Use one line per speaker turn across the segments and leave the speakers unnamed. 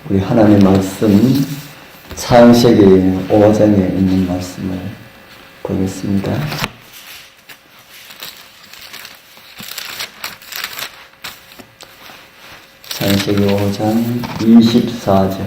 우리 하나님의 말씀 창세기 5장에 있는 말씀을 보겠습니다. 창세기 5장 24절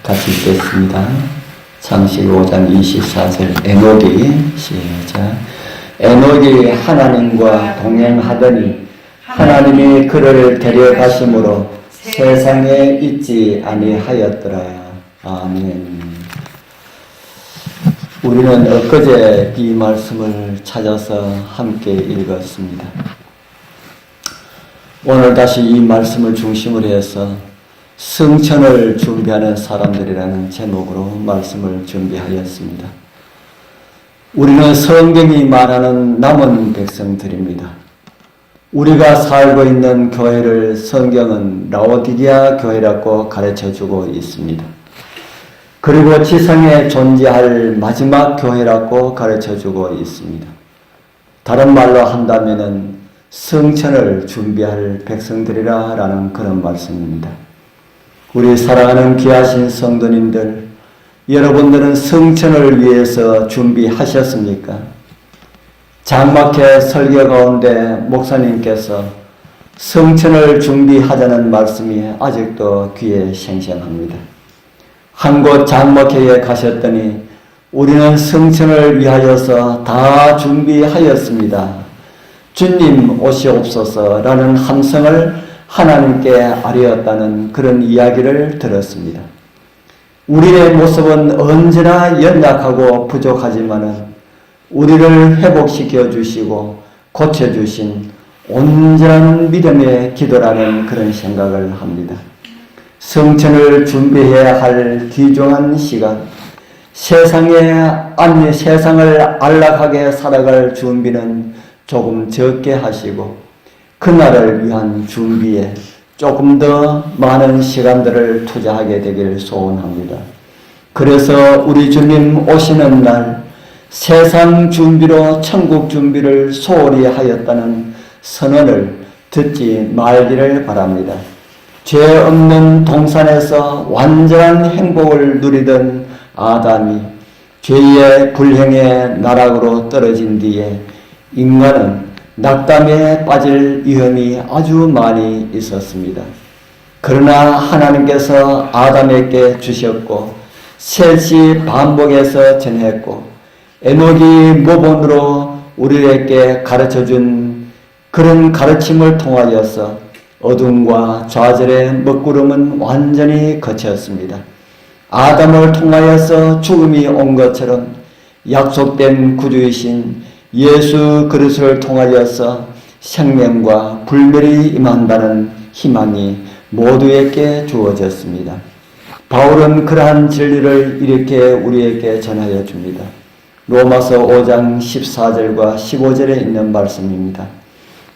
같이 읽겠습니다. 창세기 5장 24절 에녹이 시작. 에녹이 하나님과 동행하더니 하나님이 그를 데려가심으로 세상에 있지 아니하였더라. 아멘. 우리는 엊그제 이 말씀을 찾아서 함께 읽었습니다. 오늘 다시 이 말씀을 중심으로 해서 승천을 준비하는 사람들이라는 제목으로 말씀을 준비하였습니다. 우리는 성경이 말하는 남은 백성들입니다. 우리가 살고 있는 교회를 성경은 라오디게아 교회라고 가르쳐주고 있습니다. 그리고 지상에 존재할 마지막 교회라고 가르쳐주고 있습니다. 다른 말로 한다면은 승천을 준비할 백성들이라는 그런 말씀입니다. 우리 사랑하는 귀하신 성도님들, 여러분들은 승천을 위해서 준비하셨습니까? 장막회 설교 가운데 목사님께서 승천을 준비하자는 말씀이 아직도 귀에 생생합니다. 한 곳 장막회에 가셨더니 우리는 승천을 위하여서 다 준비하였습니다. 주님 오시옵소서라는 함성을 하나님께 아뢰었다는 그런 이야기를 들었습니다. 우리의 모습은 언제나 연약하고 부족하지만은 우리를 회복시켜 주시고 고쳐주신 온전한 믿음의 기도라는 그런 생각을 합니다. 성천을 준비해야 할 귀중한 시간, 세상을 안락하게 살아갈 준비는 조금 적게 하시고 그날을 위한 준비에 조금 더 많은 시간들을 투자하게 되기를 소원합니다. 그래서 우리 주님 오시는 날 세상 준비로 천국 준비를 소홀히 하였다는 선언을 듣지 말기를 바랍니다. 죄 없는 동산에서 완전한 행복을 누리던 아담이 죄의 불행의 나락으로 떨어진 뒤에 인간은 낙담에 빠질 위험이 아주 많이 있었습니다. 그러나 하나님께서 아담에게 주셨고 셋이 반복해서 전했고 에녹이 모본으로 우리에게 가르쳐준 그런 가르침을 통하여서 어둠과 좌절의 먹구름은 완전히 거쳤습니다. 아담을 통하여서 죽음이 온 것처럼 약속된 구주이신 예수 그리스도를 통하여서 생명과 불멸이 임한다는 희망이 모두에게 주어졌습니다. 바울은 그러한 진리를 이렇게 우리에게 전하여 줍니다. 로마서 5장 14절과 15절에 있는 말씀입니다.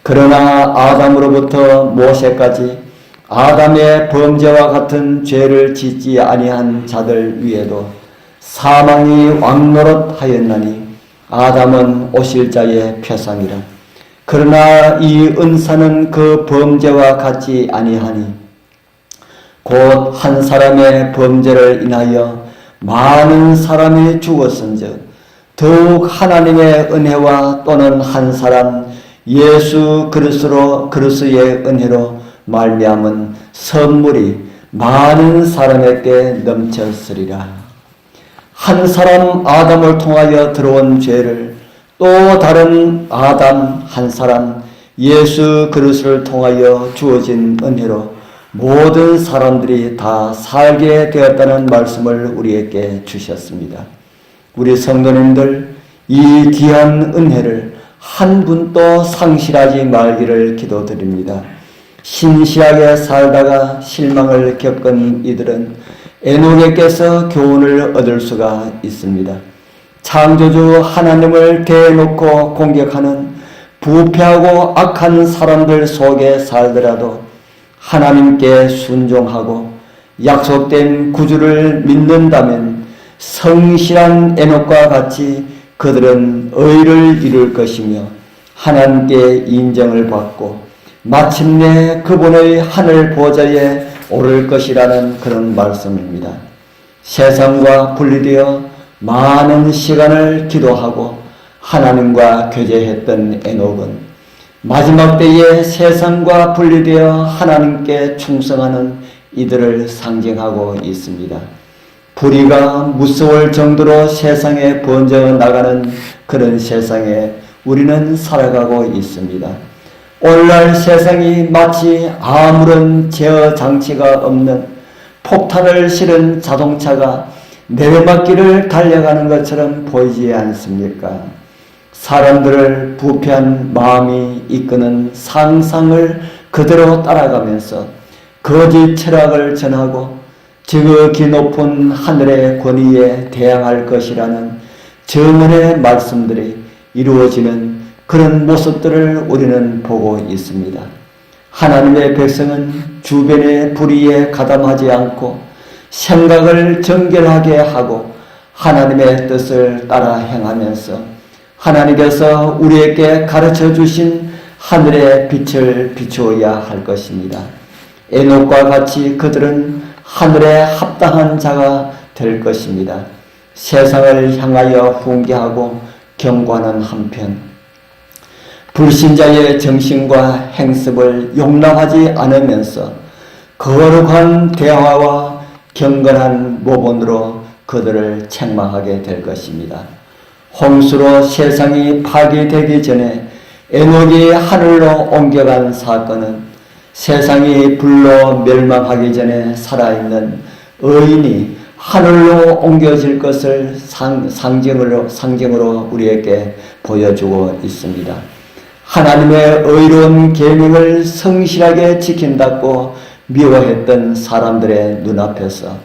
그러나 아담으로부터 모세까지 아담의 범죄와 같은 죄를 짓지 아니한 자들 위에도 사망이 왕노릇하였나니 아담은 오실 자의 표상이라. 그러나 이 은사는 그 범죄와 같지 아니하니 곧 한 사람의 범죄를 인하여 많은 사람이 죽었은즉 더욱 하나님의 은혜와 또는 한 사람 예수 그리스도의 은혜로 말미암은 선물이 많은 사람에게 넘쳤으리라. 한 사람 아담을 통하여 들어온 죄를 또 다른 아담 한 사람 예수 그리스도를 통하여 주어진 은혜로 모든 사람들이 다 살게 되었다는 말씀을 우리에게 주셨습니다. 우리 성도님들, 이 귀한 은혜를 한 분도 상실하지 말기를 기도드립니다. 신실하게 살다가 실망을 겪은 이들은 에녹에게서 교훈을 얻을 수가 있습니다. 창조주 하나님을 대놓고 공격하는 부패하고 악한 사람들 속에 살더라도 하나님께 순종하고 약속된 구주를 믿는다면 성실한 에녹과 같이 그들은 의를 이룰 것이며 하나님께 인정을 받고 마침내 그분의 하늘 보좌에 오를 것이라는 그런 말씀입니다. 세상과 분리되어 많은 시간을 기도하고 하나님과 교제했던 에녹은 마지막 때에 세상과 분리되어 하나님께 충성하는 이들을 상징하고 있습니다. 불의가 무서울 정도로 세상에 번져 나가는 그런 세상에 우리는 살아가고 있습니다. 오늘날 세상이 마치 아무런 제어 장치가 없는 폭탄을 실은 자동차가 내리막길을 달려가는 것처럼 보이지 않습니까? 사람들을 부패한 마음이 이끄는 상상을 그대로 따라가면서 거짓 철학을 전하고 지극히 높은 하늘의 권위에 대항할 것이라는 정언의 말씀들이 이루어지는 그런 모습들을 우리는 보고 있습니다. 하나님의 백성은 주변의 불의에 가담하지 않고 생각을 정결하게 하고 하나님의 뜻을 따라 행하면서 하나님께서 우리에게 가르쳐 주신 하늘의 빛을 비추어야 할 것입니다. 에녹과 같이 그들은 하늘에 합당한 자가 될 것입니다. 세상을 향하여 훈계하고 경고하는 한편 불신자의 정신과 행습을 용납하지 않으면서 거룩한 대화와 경건한 모본으로 그들을 책망하게 될 것입니다. 홍수로 세상이 파괴되기 전에 에녹이 하늘로 옮겨간 사건은 세상이 불로 멸망하기 전에 살아있는 의인이 하늘로 옮겨질 것을 상징으로 우리에게 보여주고 있습니다. 하나님의 의로운 계명을 성실하게 지킨다고 미워했던 사람들의 눈앞에서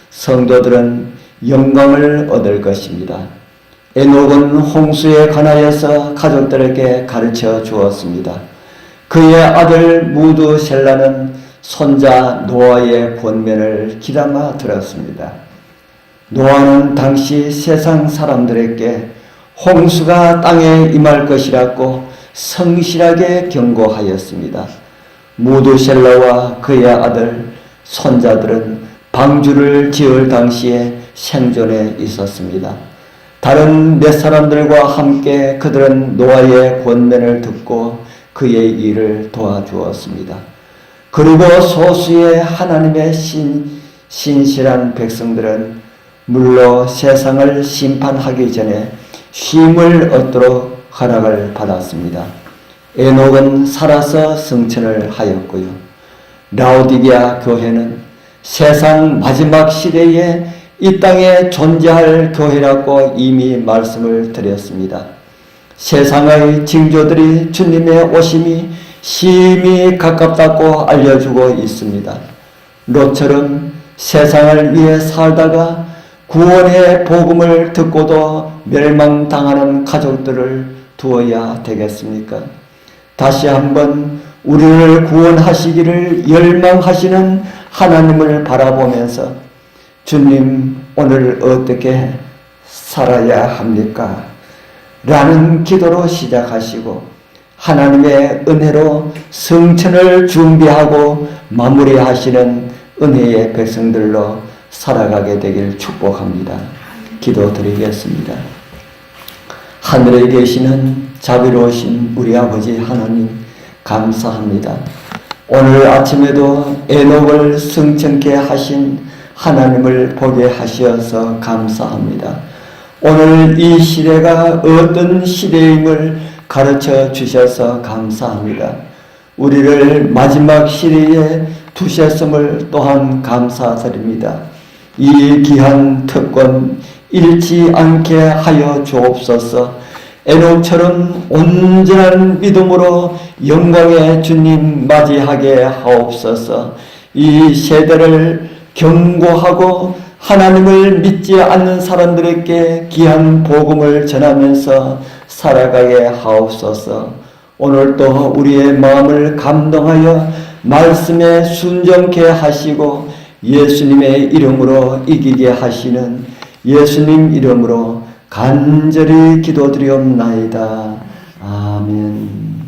성도들은 영광을 얻을 것입니다. 에녹은 홍수에 관하여서 가족들에게 가르쳐 주었습니다. 그의 아들 무두셀라는 손자 노아의 권면을 귀담아 들었습니다. 노아는 당시 세상 사람들에게 홍수가 땅에 임할 것이라고 성실하게 경고하였습니다. 무두셀라와 그의 아들, 손자들은 방주를 지을 당시에 생존해 있었습니다. 다른 몇 사람들과 함께 그들은 노아의 권면을 듣고 그의 일을 도와주었습니다. 그리고 소수의 하나님의 신실한 백성들은 물로 세상을 심판하기 전에 쉼을 얻도록 허락을 받았습니다. 에녹은 살아서 승천을 하였고요. 라오디게아 교회는 세상 마지막 시대에 이 땅에 존재할 교회라고 이미 말씀을 드렸습니다. 세상의 징조들이 주님의 오심이 심히 가깝다고 알려주고 있습니다. 롯처럼 세상을 위해 살다가 구원의 복음을 듣고도 멸망당하는 가족들을 두어야 되겠습니까? 다시 한번 우리를 구원하시기를 열망하시는 하나님을 바라보면서 주님, 오늘 어떻게 살아야 합니까? 라는 기도로 시작하시고 하나님의 은혜로 성천을 준비하고 마무리하시는 은혜의 백성들로 살아가게 되길 축복합니다. 기도드리겠습니다. 하늘에 계시는 자비로우신 우리 아버지 하나님 감사합니다. 오늘 아침에도 에녹을 승천케 하신 하나님을 보게 하셔서 감사합니다. 오늘 이 시대가 어떤 시대임을 가르쳐 주셔서 감사합니다. 우리를 마지막 시대에 두셨음을 또한 감사드립니다. 이 귀한 특권 잃지 않게 하여 주옵소서. 에녹처럼 온전한 믿음으로 영광의 주님 맞이하게 하옵소서. 이 세대를 경고하고 하나님을 믿지 않는 사람들에게 귀한 복음을 전하면서 살아가게 하옵소서. 오늘도 우리의 마음을 감동하여 말씀에 순종케 하시고 예수님의 이름으로 이기게 하시는 예수님 이름으로 간절히 기도드리옵나이다. 아멘. 아멘.